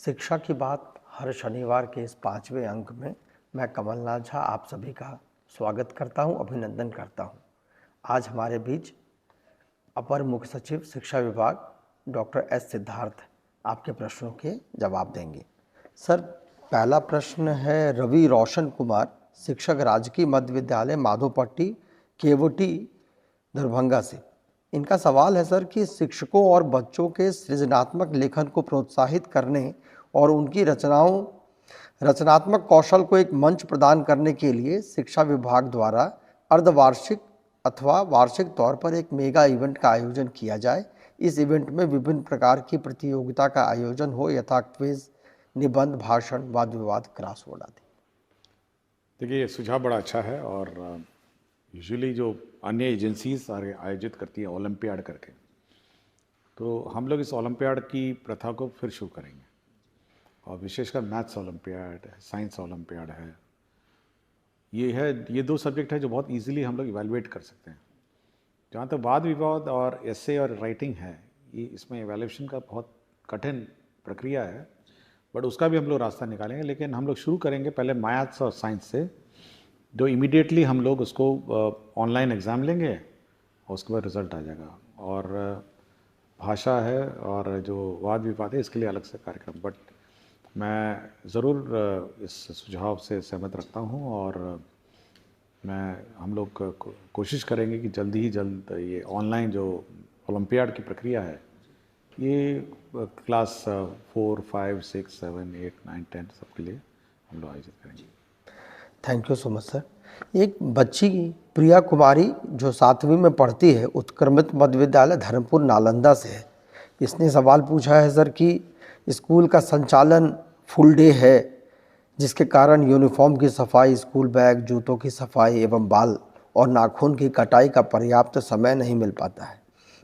शिक्षा की बात हर शनिवार के इस 5वें अंक में मैं कमलनाथ झा आप सभी का स्वागत करता हूं, अभिनंदन करता हूं। आज हमारे बीच अपर मुख्य सचिव शिक्षा विभाग डॉक्टर एस सिद्धार्थ आपके प्रश्नों के जवाब देंगे। सर, पहला प्रश्न है रवि रोशन कुमार, शिक्षक, राजकीय मध्य विद्यालय माधोपट्टी, केवटी, दरभंगा से। इनका सवाल है सर कि शिक्षकों और बच्चों के सृजनात्मक लेखन को प्रोत्साहित करने और उनकी रचनात्मक कौशल को एक मंच प्रदान करने के लिए शिक्षा विभाग द्वारा अर्धवार्षिक अथवा वार्षिक तौर पर एक मेगा इवेंट का आयोजन किया जाए। इस इवेंट में विभिन्न प्रकार की प्रतियोगिता का आयोजन हो, यथा क्विज, निबंध, भाषण, वाद विवाद, क्रॉसवर्ड आदि। देखिए, ये सुझाव बड़ा अच्छा है और यूजुअली जो अन्य एजेंसीज आयोजित करती हैं ओलंपियाड करके, तो हम लोग इस ओलंपियाड की प्रथा को फिर शुरू करेंगे। और विशेषकर मैथ्स ओलंपियाड, साइंस ओलंपियाड है, ये दो सब्जेक्ट है जो बहुत इजीली हम लोग इवेलुएट कर सकते हैं। जहाँ तक वाद विवाद और एसे और राइटिंग है, ये इसमें इवेल्यूएशन का बहुत कठिन प्रक्रिया है, बट उसका भी हम लोग रास्ता निकालेंगे। लेकिन हम लोग शुरू करेंगे पहले मैथ्स और साइंस से, जो इमीडिएटली हम लोग उसको ऑनलाइन एग्ज़ाम लेंगे और उसके बाद रिज़ल्ट आ जाएगा। और भाषा है और जो वाद विवाद है, इसके लिए अलग से कार्यक्रम। बट मैं ज़रूर इस सुझाव से सहमत रखता हूँ और हम लोग कोशिश करेंगे कि जल्दी ही जल्द ये ऑनलाइन जो ओलंपियाड की प्रक्रिया है, ये क्लास 4, 5, 6, 7, 8, 9, 10 सबके लिए हम लोग आयोजित करेंगे। Thank you so much sir. एक बच्ची प्रिया कुमारी जो 7वीं में पढ़ती है, उत्क्रमित मध्य विद्यालय धर्मपुर नालंदा से है। इसने सवाल पूछा है सर कि स्कूल का संचालन फुल डे है, जिसके कारण यूनिफॉर्म की सफाई, स्कूल बैग, जूतों की सफाई एवं बाल और नाखून की कटाई का पर्याप्त समय नहीं मिल पाता है,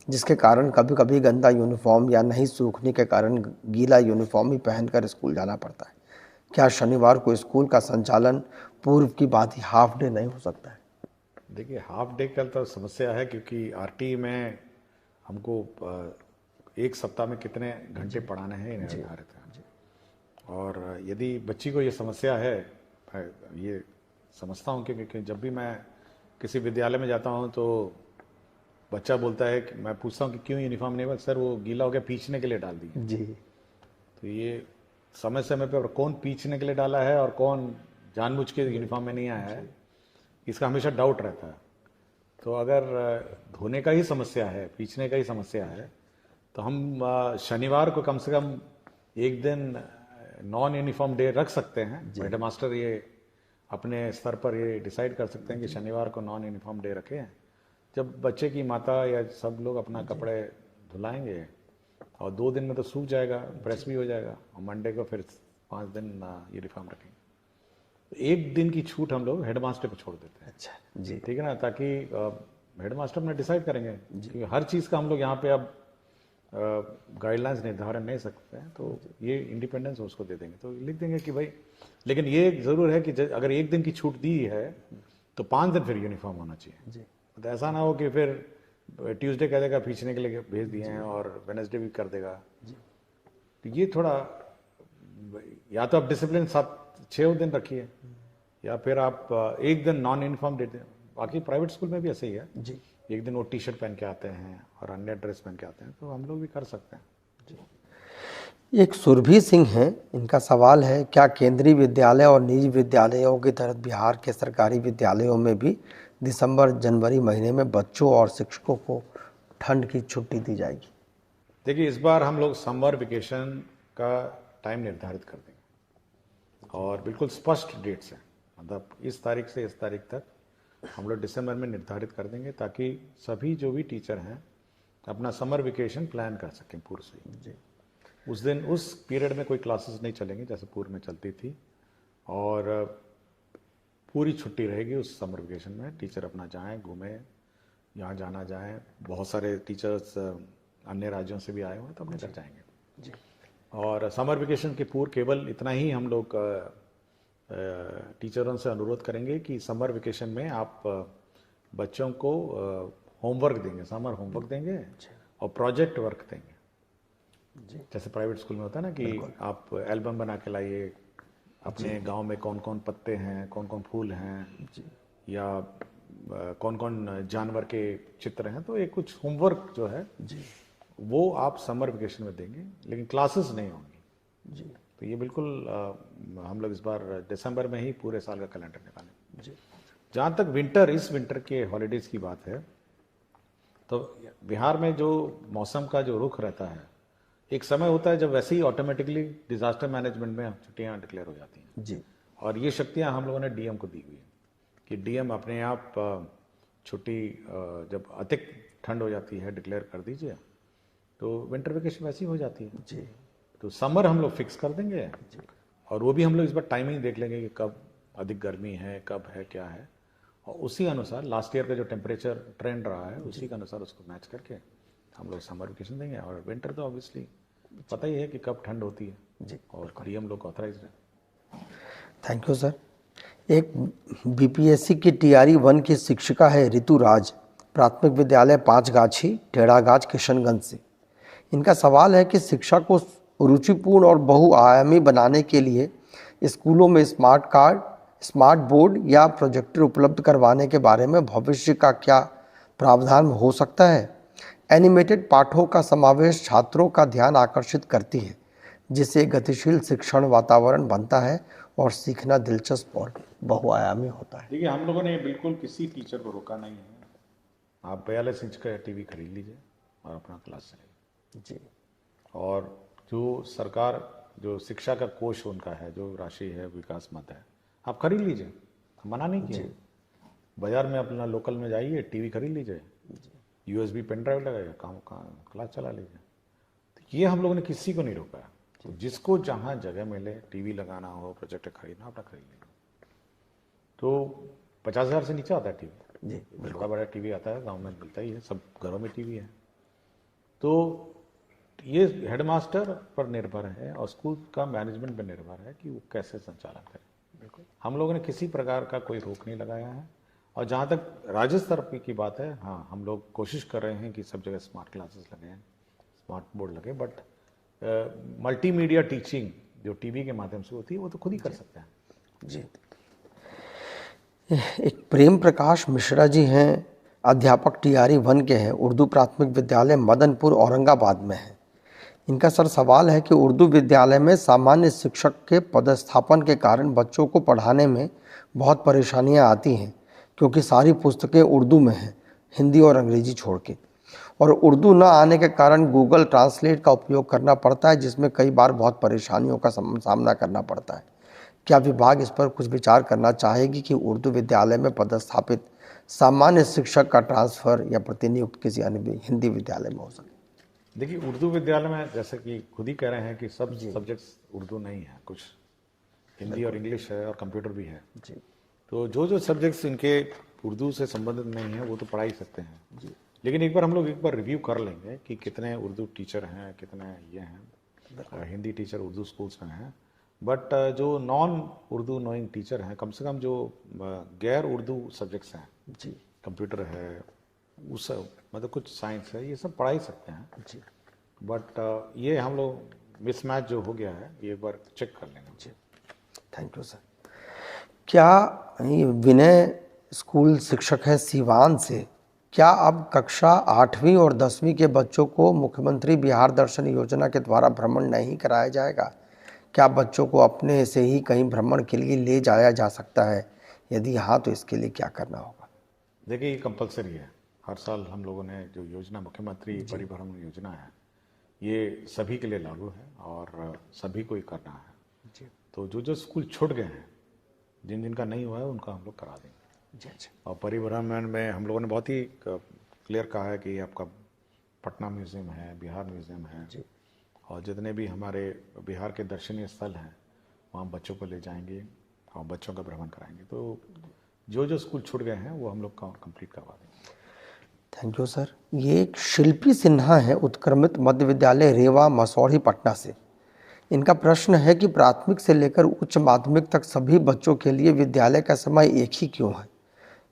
जिसके कारण कभी कभी गंदा यूनिफॉर्म या नहीं सूखने के कारण गीला यूनिफॉर्म ही पहनकर स्कूल जाना पड़ता है। क्या शनिवार को स्कूल का संचालन पूर्व की बात ही हाफ डे नहीं हो सकता है? देखिए, हाफ डे का तो समस्या है, क्योंकि आरटी में हमको एक सप्ताह में कितने घंटे पढ़ाने हैं निर्धारित है। और यदि बच्ची को ये समस्या है, ये समझता हूँ, क्योंकि जब भी मैं किसी विद्यालय में जाता हूँ तो बच्चा बोलता है कि मैं पूछता हूँ कि क्यों यूनिफॉर्म नहीं, सर वो गीला हो गया, पीछने के लिए डाल दिया जी। तो ये समय समय पर कौन पीछने के लिए डाला है और कौन जानबूझ के यूनिफॉर्म में नहीं आया है, इसका हमेशा डाउट रहता है। तो अगर धोने का ही समस्या है, पीछने का ही समस्या है, तो हम शनिवार को कम से कम एक दिन नॉन यूनिफॉर्म डे रख सकते हैं। हेड मास्टर ये अपने स्तर पर ये डिसाइड कर सकते हैं कि शनिवार को नॉन यूनिफॉर्म डे रखें, जब बच्चे की माता या सब लोग अपना कपड़े धुलाएंगे और 2 दिन में तो सूख जाएगा, प्रेस भी हो जाएगा, और मंडे को फिर 5 दिन यूनिफॉर्म रखेंगे। तो एक दिन की छूट हम लोग हेडमास्टर को छोड़ देते हैं। अच्छा जी, ठीक है ना, ताकि हेडमास्टर अपने डिसाइड करेंगे कि हर चीज़ का हम लोग यहाँ पे अब गाइडलाइंस निर्धारण नहीं सकते हैं, तो ये इंडिपेंडेंस उसको दे देंगे। तो लिख देंगे कि भाई, लेकिन ये ज़रूर है कि अगर एक दिन की छूट दी है तो 5 दिन फिर यूनिफॉर्म होना चाहिए जी। तो ऐसा ना हो कि फिर ट्यूसडे कह देगा पीछने के लिए भेज दिए हैं और वेडनेसडे भी कर देगा। तो ये थोड़ा, या तो आप डिसिप्लिन 7-6 दिन रखिए, या फिर आप एक दिन नॉन यूनिफॉर्म दे दें। बाकी प्राइवेट स्कूल में भी ऐसे ही है जी, एक दिन वो टी शर्ट पहन के आते हैं और अन्य ड्रेस पहन के आते हैं, तो हम लोग भी कर सकते हैं जी। एक सुरभि सिंह हैं, इनका सवाल है क्या केंद्रीय विद्यालय और निजी विद्यालयों की तरह बिहार के सरकारी विद्यालयों में भी दिसंबर जनवरी महीने में बच्चों और शिक्षकों को ठंड की छुट्टी दी जाएगी? देखिए, इस बार हम लोग समर वेकेशन का टाइम निर्धारित कर देंगे और बिल्कुल स्पष्ट डेट से, मतलब इस तारीख से इस तारीख तक हम लोग दिसंबर में निर्धारित कर देंगे, ताकि सभी जो भी टीचर हैं अपना समर वेकेशन प्लान कर सकें पूर्व से जी। उस दिन उस पीरियड में कोई क्लासेस नहीं चलेंगी जैसे पूर्व में चलती थी, और पूरी छुट्टी रहेगी उस समर वेकेशन में। टीचर अपना जाएं, घूमें, यहाँ जाना जाएं। बहुत सारे टीचर्स अन्य राज्यों से भी आए हुए हैं, तो अपने घर जाएंगे जी। और समर वेकेशन के पूर्व केवल इतना ही हम लोग टीचरों से अनुरोध करेंगे कि समर वेकेशन में आप बच्चों को होमवर्क देंगे, समर होमवर्क देंगे और प्रोजेक्ट वर्क देंगे। जैसे प्राइवेट स्कूल में होता है ना कि आप एल्बम बना के लाइए, अपने गांव में कौन कौन पत्ते हैं, कौन कौन फूल हैं, या कौन कौन जानवर के चित्र हैं, तो एक कुछ होमवर्क जो है वो आप समर वेकेशन में देंगे, लेकिन क्लासेस नहीं होंगी जी। तो ये बिल्कुल हम लोग इस बार दिसंबर में ही पूरे साल का कैलेंडर निकालें जी। जहाँ तक इस विंटर के हॉलीडेज की बात है, तो बिहार में जो मौसम का जो रुख रहता है, एक समय होता है जब वैसे ही ऑटोमेटिकली डिजास्टर मैनेजमेंट में छुट्टियां डिक्लेयर हो जाती हैं जी। और ये शक्तियां हम लोगों ने डीएम को दी हुई है कि डीएम अपने आप छुट्टी जब अधिक ठंड हो जाती है डिक्लेयर कर दीजिए, तो विंटर वेकेशन वैसी हो जाती है जी। तो समर हम लोग फिक्स कर देंगे जी। और वो भी हम लोग इस बार टाइमिंग देख लेंगे कि कब अधिक गर्मी है, कब है, क्या है, और उसी अनुसार लास्ट ईयर का जो टेम्परेचर ट्रेंड रहा है उसी के अनुसार उसको मैच करके हम लोग समर वेकेशन देंगे। और विंटर तो ऑब्वियसली पता ही है कि कब ठंड होती है जी, और डीएम लोग ऑथराइज है। Thank you sir. एक बीपीएससी की टीआरई 1 की शिक्षिका है ऋतु राज, प्राथमिक विद्यालय 5 गाछी टेढ़ागाछ किशनगंज से। इनका सवाल है कि शिक्षा को रुचिपूर्ण और बहुआयामी बनाने के लिए स्कूलों में स्मार्ट कार्ड, स्मार्ट बोर्ड या प्रोजेक्टर उपलब्ध करवाने के बारे में भविष्य का क्या प्रावधान हो सकता है। एनिमेटेड पाठों का समावेश छात्रों का ध्यान आकर्षित करती है, जिससे गतिशील शिक्षण वातावरण बनता है और सीखना दिलचस्प और बहुआयामी होता है। देखिए, हम लोगों ने बिल्कुल किसी टीचर को रोका नहीं है। आप 42 इंच का टीवी खरीद लीजिए और अपना क्लास चलाइए जी। और जो सरकार जो शिक्षा का कोष उनका है, जो राशि है, विकास मद है, आप खरीद लीजिए, मना नहीं किया। बाजार में अपना लोकल में जाइए, टीवी खरीद लीजिए, यूएसबी पेन ड्राइव लगाइए, काम क्लास चला लीजिए। तो ये हम लोगों ने किसी को नहीं रोका है। तो जिसको जहाँ जगह मिले, टीवी लगाना हो, प्रोजेक्टर खरीदना, अपना खरीद लीजिए। तो 50,000 से नीचे आता है टीवी जी। बड़ा बड़ा टीवी आता है, गाँव में मिलता ही है, सब घरों में टीवी है। तो ये हेडमास्टर पर निर्भर है और स्कूल का मैनेजमेंट पर निर्भर है कि वो कैसे संचालन करें। बिल्कुल, हम लोगों ने किसी प्रकार का कोई रोक नहीं लगाया है। और जहाँ तक राज्य स्तर की बात है, हाँ, हम लोग कोशिश कर रहे हैं कि सब जगह स्मार्ट क्लासेस लगे, स्मार्ट बोर्ड लगे, बट मल्टीमीडिया टीचिंग जो टीवी के माध्यम से होती है वो तो खुद ही कर सकते हैं जी। एक प्रेम प्रकाश मिश्रा जी हैं, अध्यापक टीआरई 1 के हैं, उर्दू प्राथमिक विद्यालय मदनपुर औरंगाबाद में है। इनका सर सवाल है कि उर्दू विद्यालय में सामान्य शिक्षक के पदस्थापन के कारण बच्चों को पढ़ाने में बहुत परेशानियां आती हैं, क्योंकि सारी पुस्तकें उर्दू में हैं, हिंदी और अंग्रेजी छोड़ के, और उर्दू न आने के कारण गूगल ट्रांसलेट का उपयोग करना पड़ता है, जिसमें कई बार बहुत परेशानियों का सामना करना पड़ता है। क्या विभाग इस पर कुछ विचार करना चाहेगी कि उर्दू विद्यालय में पदस्थापित सामान्य शिक्षक का ट्रांसफ़र या प्रतिनियुक्त किसी अन्य हिंदी विद्यालय में हो सके? देखिए, उर्दू विद्यालय में जैसे कि खुद ही कह रहे हैं कि सब सब्जेक्ट्स उर्दू नहीं है, कुछ हिंदी और इंग्लिश है और कंप्यूटर भी है जी। तो जो सब्जेक्ट्स इनके उर्दू से संबंधित नहीं है वो तो पढ़ा ही सकते हैं जी। लेकिन एक बार रिव्यू कर लेंगे कि कितने उर्दू टीचर हैं, कितने ये हैं, हिंदी टीचर उर्दू स्कूल्स में हैं। बट जो नॉन उर्दू नोइंग टीचर हैं, कम से कम जो गैर उर्दू सब्जेक्ट्स हैं जी, कंप्यूटर है, उस मतलब कुछ साइंस है, ये सब पढ़ा ही सकते हैं जी। बट ये हम लोग मिसमैच जो हो गया है ये एक बार चेक कर लेंगे जी। Thank you sir. क्या विनय स्कूल शिक्षक है सीवान से, क्या अब कक्षा 8वीं और 10वीं के बच्चों को मुख्यमंत्री बिहार दर्शन योजना के द्वारा भ्रमण नहीं कराया जाएगा? क्या बच्चों को अपने से ही कहीं भ्रमण के लिए ले जाया जा सकता है? यदि हाँ, तो इसके लिए क्या करना होगा? देखिए, ये कंपलसरी है। हर साल हम लोगों ने जो योजना मुख्यमंत्री परिभ्रमण योजना है, ये सभी के लिए लागू है और सभी को ही करना है जी। तो जो स्कूल छूट गए हैं, जिन जिनका नहीं हुआ है, उनका हम लोग करा देंगे जी। अच्छा। और परिभ्रमण में हम लोगों ने बहुत ही क्लियर कहा है कि आपका पटना म्यूज़ियम है, बिहार म्यूज़ियम है जी। और जितने भी हमारे बिहार के दर्शनीय स्थल हैं वहाँ बच्चों को ले जाएंगे और बच्चों का भ्रमण कराएंगे। तो जो स्कूल छूट गए हैं वो हम लोग कंप्लीट करवा देंगे। Thank you sir. ये एक शिल्पी सिन्हा है, उत्क्रमित मध्य विद्यालय रेवा मसौढ़ी पटना से। इनका प्रश्न है कि प्राथमिक से लेकर उच्च माध्यमिक तक सभी बच्चों के लिए विद्यालय का समय एक ही क्यों है?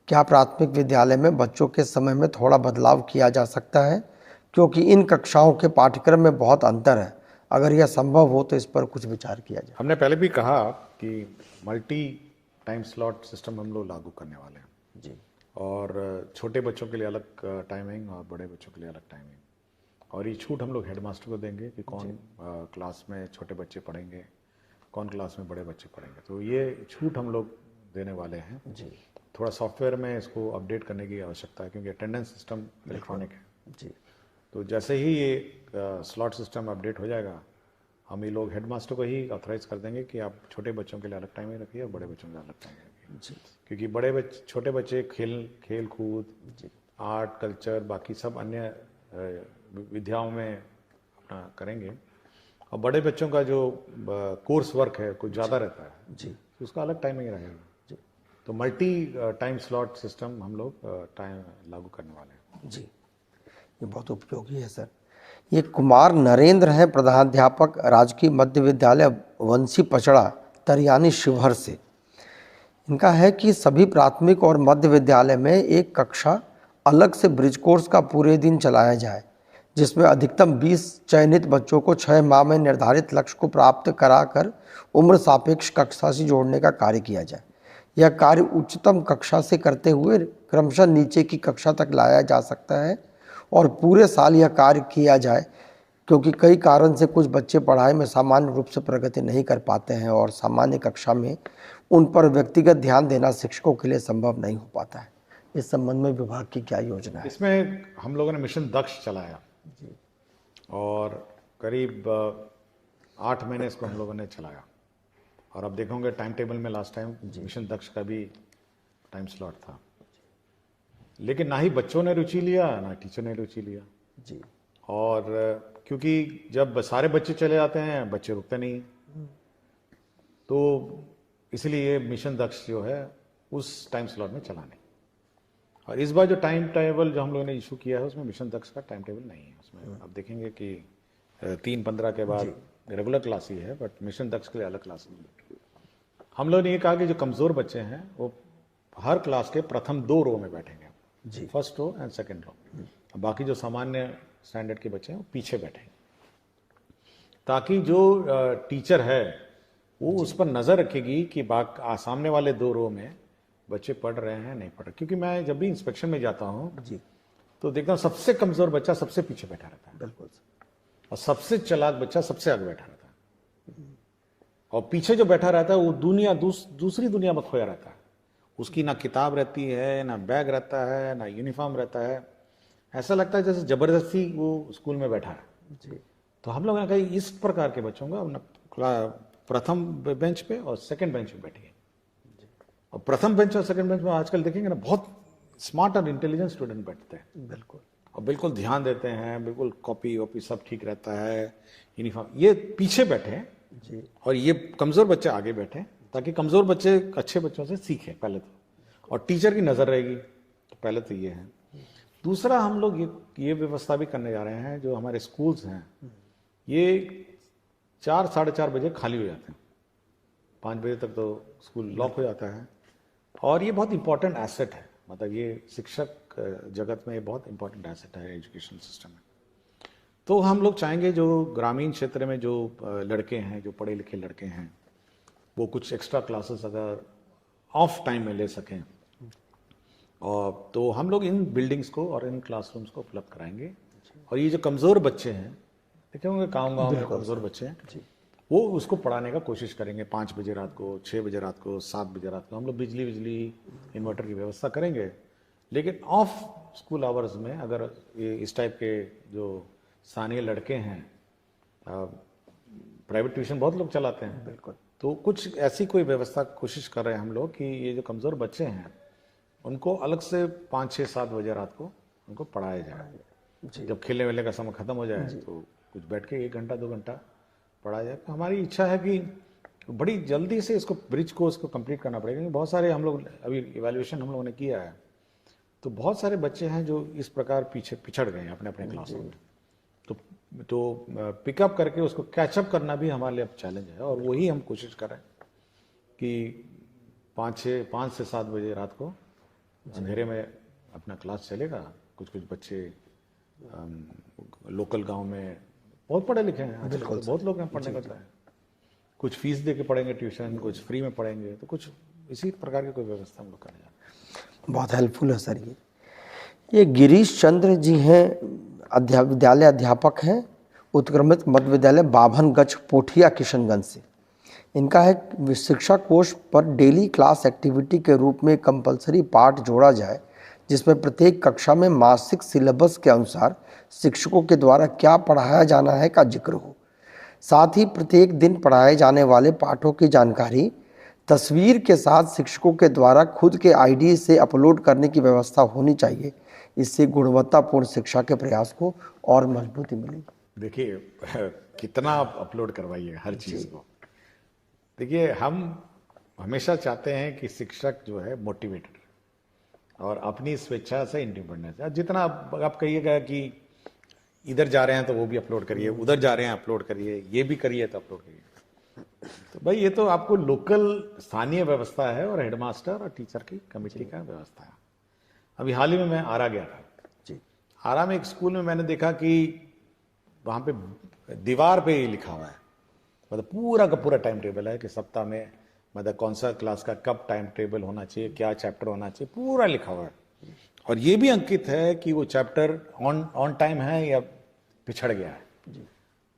क्या प्राथमिक विद्यालय में बच्चों के समय में थोड़ा बदलाव किया जा सकता है, क्योंकि इन कक्षाओं के पाठ्यक्रम में बहुत अंतर है अगर यह संभव हो तो इस पर कुछ विचार किया जाए। हमने पहले भी कहा कि मल्टी टाइम स्लॉट सिस्टम हम लोग लागू करने वाले हैं जी और छोटे बच्चों के लिए अलग टाइमिंग और बड़े बच्चों के लिए अलग टाइमिंग, और ये छूट हम लोग हेडमास्टर को देंगे कि कौन क्लास में छोटे बच्चे पढ़ेंगे, कौन क्लास में बड़े बच्चे पढ़ेंगे। तो ये छूट हम लोग देने वाले हैं। जी थोड़ा सॉफ्टवेयर में इसको अपडेट करने की आवश्यकता है क्योंकि अटेंडेंस सिस्टम इलेक्ट्रॉनिक है। जी तो जैसे ही ये स्लॉट सिस्टम अपडेट हो जाएगा, हम ये लोग हेडमास्टर को ही ऑथराइज कर देंगे कि आप छोटे बच्चों के लिए अलग टाइमिंग रखिए और बड़े बच्चों के लिए अलग टाइमिंग रखिए। जी क्योंकि बड़े बच्चे छोटे बच्चे खेल कूद, आर्ट, कल्चर, बाकी सब अन्य विद्याओं में अपना करेंगे, और बड़े बच्चों का जो कोर्स वर्क है कुछ ज़्यादा रहता है जी तो उसका अलग टाइमिंग रहेगा। जी तो मल्टी टाइम स्लॉट सिस्टम हम लोग टाइम लागू करने वाले हैं। जी, ये बहुत उपयोगी है सर। ये कुमार नरेंद्र हैं, प्रधानाध्यापक राजकीय मध्य विद्यालय वंशी पचड़ा, तरियानी शिवहर से। इनका है कि सभी प्राथमिक और मध्य विद्यालय में एक कक्षा अलग से ब्रिज कोर्स का पूरे दिन चलाया जाए, जिसमें अधिकतम 20 चयनित बच्चों को 6 माह में निर्धारित लक्ष्य को प्राप्त कराकर उम्र सापेक्ष कक्षा से जोड़ने का कार्य किया जाए। यह कार्य उच्चतम कक्षा से करते हुए क्रमशः नीचे की कक्षा तक लाया जा सकता है और पूरे साल यह कार्य किया जाए, क्योंकि कई कारण से कुछ बच्चे पढ़ाई में सामान्य रूप से प्रगति नहीं कर पाते हैं और सामान्य कक्षा में उन पर व्यक्तिगत ध्यान देना शिक्षकों के लिए संभव नहीं हो पाता है। इस संबंध में विभाग की क्या योजना है? इसमें हम लोगों ने मिशन दक्ष चलाया और करीब 8 महीने इसको हम लोगों ने चलाया, और अब देखोगे टाइम टेबल में लास्ट टाइम मिशन दक्ष का भी टाइम स्लॉट था, लेकिन ना ही बच्चों ने रुचि लिया ना टीचर ने रुचि लिया। जी और क्योंकि जब सारे बच्चे चले जाते हैं बच्चे रुकते नहीं, तो इसलिए मिशन दक्ष जो है उस टाइम स्लॉट में चला नहीं। और इस बार जो टाइम टेबल जो हम लोगों ने इशू किया है उसमें मिशन दक्ष का टाइम टेबल नहीं है। उसमें अब देखेंगे कि 3-15 के बाद रेगुलर क्लास ही है, बट मिशन दक्ष के लिए अलग क्लास नहीं। हम लोगों ने ये कहा कि जो कमज़ोर बच्चे हैं वो हर क्लास के प्रथम 2 रो में बैठेंगे जी first row and second row, बाकी जो सामान्य स्टैंडर्ड के बच्चे हैं वो पीछे बैठेंगे, ताकि जो टीचर है वो उस पर नज़र रखेगी कि सामने वाले 2 रो में बच्चे पढ़ रहे हैं नहीं पढ़ रहे। क्योंकि मैं जब भी इंस्पेक्शन में जाता हूँ जी तो देखता हूँ सबसे कमज़ोर बच्चा सबसे पीछे बैठा रहता है बिल्कुल और सबसे चालाक बच्चा सबसे आगे बैठा रहता है, और पीछे जो बैठा रहता है वो दूसरी दुनिया में खोया रहता है। उसकी ना किताब रहती है, ना बैग रहता है, ना यूनिफॉर्म रहता है, ऐसा लगता है जैसे जबरदस्ती वो स्कूल में बैठा है। जी तो हम लोगों ने कहा इस प्रकार के बच्चों का प्रथम बेंच पे और सेकंड बेंच पे बैठिए। और प्रथम बेंच और सेकंड बेंच में आजकल देखेंगे ना बहुत स्मार्ट और इंटेलिजेंट स्टूडेंट बैठते हैं बिल्कुल और बिल्कुल ध्यान देते हैं, बिल्कुल कॉपी वॉपी सब ठीक रहता है, यूनिफॉर्म। ये पीछे बैठे जी और ये कमज़ोर बच्चे आगे बैठे, ताकि कमज़ोर बच्चे अच्छे बच्चों से सीखें पहले तो, और टीचर की नज़र रहेगी। तो पहले तो ये है। दूसरा हम लोग ये व्यवस्था भी करने जा रहे हैं, जो हमारे स्कूल्स हैं ये 4-4:30 बजे खाली हो जाते हैं, 5 बजे तक तो स्कूल लॉक हो जाता है। और ये बहुत इंपॉर्टेंट एसेट है, मतलब ये शिक्षक जगत में ये बहुत इंपॉर्टेंट एसेट है एजुकेशन सिस्टम में। तो हम लोग चाहेंगे जो ग्रामीण क्षेत्र में जो लड़के हैं, जो पढ़े लिखे लड़के हैं, वो कुछ एक्स्ट्रा क्लासेस अगर ऑफ टाइम में ले सकें, और तो हम लोग इन बिल्डिंग्स को और इन क्लासरूम्स को उपलब्ध कराएंगे। और ये जो कमज़ोर बच्चे हैं, देखे होंगे गाँव में कमज़ोर बच्चे हैं, वो उसको पढ़ाने का कोशिश करेंगे 5 बजे रात को, 6 बजे रात को, 7 बजे रात को। हम लोग बिजली इन्वर्टर की व्यवस्था करेंगे, लेकिन ऑफ स्कूल आवर्स में अगर ये इस टाइप के जो स्थानीय लड़के हैं, प्राइवेट ट्यूशन बहुत लोग चलाते हैं, बिल्कुल, तो कुछ ऐसी कोई व्यवस्था कोशिश कर रहे हैं हम लोग कि ये जो कमज़ोर बच्चे हैं उनको अलग से 5-6-7 बजे रात को उनको पढ़ाया जाए। जब खेलने वेलने का समय खत्म हो जाए तो कुछ बैठ के 1 घंटा 2 घंटा पढ़ाया जाए। तो हमारी इच्छा है कि बड़ी जल्दी से इसको ब्रिज कोर्स को कंप्लीट करना पड़ेगा, क्योंकि बहुत सारे हम लोग अभी इवैल्यूएशन हम लोगों ने किया है, तो बहुत सारे बच्चे हैं जो इस प्रकार पिछड़ गए हैं अपने अपने क्लासों में। तो पिकअप करके उसको कैचअप करना भी हमारे लिए अब चैलेंज है, और वही हम कोशिश कर रहे हैं कि 5 से 7 बजे रात को अंधेरे में अपना क्लास चलेगा। कुछ बच्चे लोकल गांव में बहुत पढ़े लिखे हैं आजकल तो बहुत लोग हैं पढ़ने का है। कुछ फीस दे के पढ़ेंगे ट्यूशन, कुछ फ्री में पढ़ेंगे, तो कुछ इसी प्रकार की कोई व्यवस्था हम लोग करने जा रहे हैं। बहुत हेल्पफुल है सर। ये गिरीश चंद्र जी हैं, विद्यालय अध्यापक हैं, उत्क्रमित मध्य विद्यालय बाभनगंज पोठिया किशनगंज से। इनका है शिक्षा कोष पर डेली क्लास एक्टिविटी के रूप में कंपलसरी पाठ जोड़ा जाए, जिसमें प्रत्येक कक्षा में मासिक सिलेबस के अनुसार शिक्षकों के द्वारा क्या पढ़ाया जाना है का जिक्र हो। साथ ही प्रत्येक दिन पढ़ाए जाने वाले पाठों की जानकारी तस्वीर के साथ शिक्षकों के द्वारा खुद के आईडी से अपलोड करने की व्यवस्था होनी चाहिए। इससे गुणवत्तापूर्ण शिक्षा के प्रयास को और मजबूती मिलेगी। देखिए कितना आप अपलोड करवाइए हर चीज़ को। देखिए हम हमेशा चाहते हैं कि शिक्षक जो है मोटिवेटेड और अपनी स्वेच्छा से इंडिपेंडेंस है। जितना आप कहिएगा कि इधर जा रहे हैं तो वो भी अपलोड करिए, उधर जा रहे हैं अपलोड करिए, ये भी करिए तो अपलोड करिए, तो भाई ये तो आपको लोकल स्थानीय व्यवस्था है और हेडमास्टर और टीचर की कमेटी का व्यवस्था है। अभी हाल ही में मैं आरा गया था जी। आरा में एक स्कूल में मैंने देखा कि वहाँ पे दीवार पे ही लिखा हुआ है, मतलब पूरा का पूरा टाइम टेबल है कि सप्ताह में मतलब कौन सा क्लास का कब टाइम टेबल होना चाहिए, क्या चैप्टर होना चाहिए, पूरा लिखा हुआ है। और ये भी अंकित है कि वो चैप्टर ऑन टाइम है या पिछड़ गया है जी।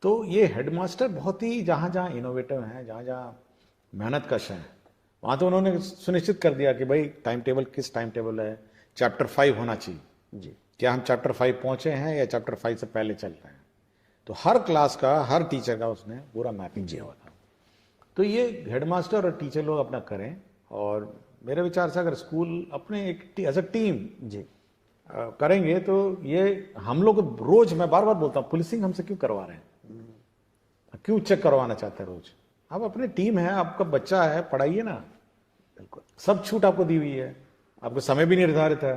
तो ये हेडमास्टर बहुत ही जहाँ जहाँ इनोवेटिव हैं, जहाँ जहाँ मेहनत कश हैं, वहाँ तो उन्होंने सुनिश्चित कर दिया कि भाई टाइम टेबल किस टाइम टेबल है, चैप्टर 5 होना चाहिए जी। क्या हम चैप्टर 5 पहुँचे हैं या चैप्टर 5 से पहले चल रहे हैं। तो हर क्लास का हर टीचर का उसने पूरा मैपिंग किया हुआ था। तो ये हेडमास्टर और टीचर लोग अपना करें, और मेरे विचार से अगर स्कूल अपने एक एज अ टीम जी करेंगे तो ये हम लोग रोज, मैं बार बार बोलता हूँ, पुलिसिंग हमसे क्यों करवा रहे हैं, क्यों चेक करवाना चाहते हैं रोज। आप अपनी टीम है, आपका बच्चा है, पढ़ाइए ना। बिल्कुल सब छूट आपको दी हुई है, आपको समय भी निर्धारित है,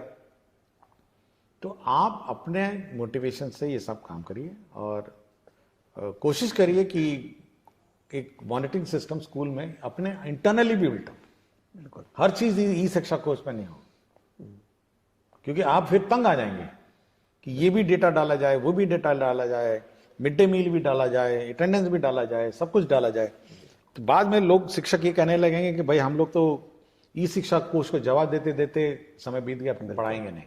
तो आप अपने मोटिवेशन से ये सब काम करिए और कोशिश करिए कि एक मॉनिटरिंग सिस्टम स्कूल में अपने इंटरनली भी बिल्ट हो। बिल्कुल हर चीज ई शिक्षा कोष में नहीं हो, क्योंकि आप फिर तंग आ जाएंगे कि ये भी डेटा डाला जाए, वो भी डेटा डाला जाए, मिड डे मील भी डाला जाए, अटेंडेंस भी डाला जाए, सब कुछ डाला जाए। तो बाद में लोग शिक्षक ये कहने लगेंगे कि भाई हम लोग तो ई शिक्षा कोष को जवाब देते देते समय बीत गया, पढ़ाएंगे नहीं।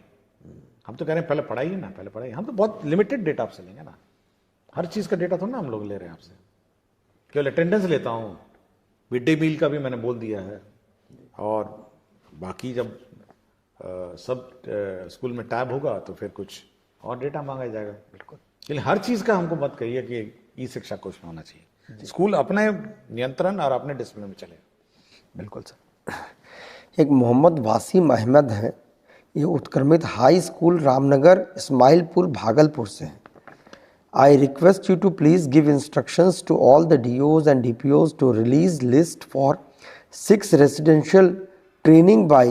हम तो कह रहे हैं पहले पढ़ाइए ना, पहले पढ़ाइए। हम तो बहुत लिमिटेड डेटा आपसे लेंगे ना, हर चीज का डेटा थोड़ा ना हम लोग ले रहे हैं आपसे, केवल अटेंडेंस लेता हूँ, मिड डे मील का भी मैंने बोल दिया है, और बाकी जब सब स्कूल में टैब होगा तो फिर कुछ और डेटा मांगा जाएगा। बिल्कुल, लेकिन हर चीज का हमको मत कहिए कि ई शिक्षा कोष में होना चाहिए। स्कूल अपने नियंत्रण और अपने डिसिप्लिन में चले। बिल्कुल सर। एक मोहम्मद वासीम अहमद है, ये उत्क्रमित हाई स्कूल रामनगर इस्माइलपुर भागलपुर से हैं। I request you to please give instructions to all the DOs and DPOs to release list for 6 residential training by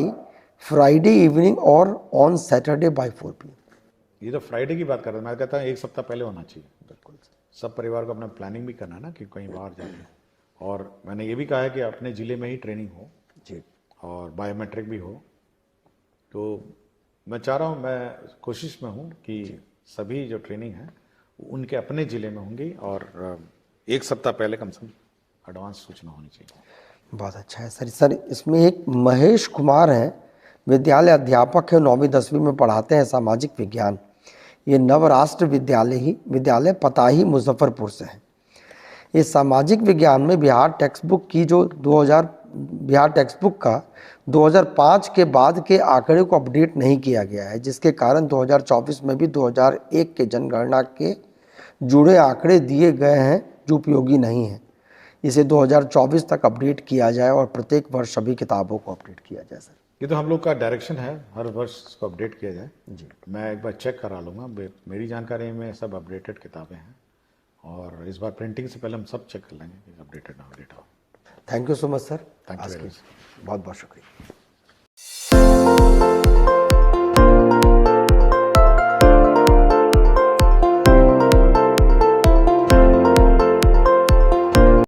Friday evening or on Saturday by 4 p.m. ये तो फ्राइडे की बात कर रहा हूँ, मैं कहता हूँ एक सप्ताह पहले होना चाहिए। बिल्कुल, सब परिवार को अपना प्लानिंग भी करना है ना कि कहीं बाहर जाके, और मैंने ये भी कहा है कि अपने ज़िले में ही ट्रेनिंग हो जी, और बायोमेट्रिक भी हो। तो मैं चाह रहा हूँ, मैं कोशिश में हूँ कि सभी जो ट्रेनिंग है उनके अपने ज़िले में होंगी, और एक सप्ताह पहले कम से कम एडवांस सूचना होनी चाहिए। बहुत अच्छा है सर। सर इसमें एक महेश कुमार हैं, विद्यालय अध्यापक है, 9वीं 10वीं में पढ़ाते हैं सामाजिक विज्ञान। ये नवराष्ट्र विद्यालय पताही मुजफ्फरपुर से है। ये सामाजिक विज्ञान में बिहार टेक्स्ट बुक की जो बिहार टेक्स्ट बुक का 2005 के बाद के आंकड़े को अपडेट नहीं किया गया है, जिसके कारण 2024 में भी 2001 के जनगणना के जुड़े आंकड़े दिए गए हैं जो उपयोगी नहीं हैं। इसे 2024 तक अपडेट किया जाए और प्रत्येक वर्ष सभी किताबों को अपडेट किया जाए। सर ये तो हम लोग का डायरेक्शन है, हर वर्ष इसको अपडेट किया जाए जी। मैं एक बार चेक करा लूँगा, मेरी जानकारी में सब अपडेटेड किताबें हैं, और इस बार प्रिंटिंग से पहले हम सब चेक कर लेंगे कि अपडेटेड ना अपडेट हो। Thank you so much sir. Thank you, बहुत बहुत शुक्रिया।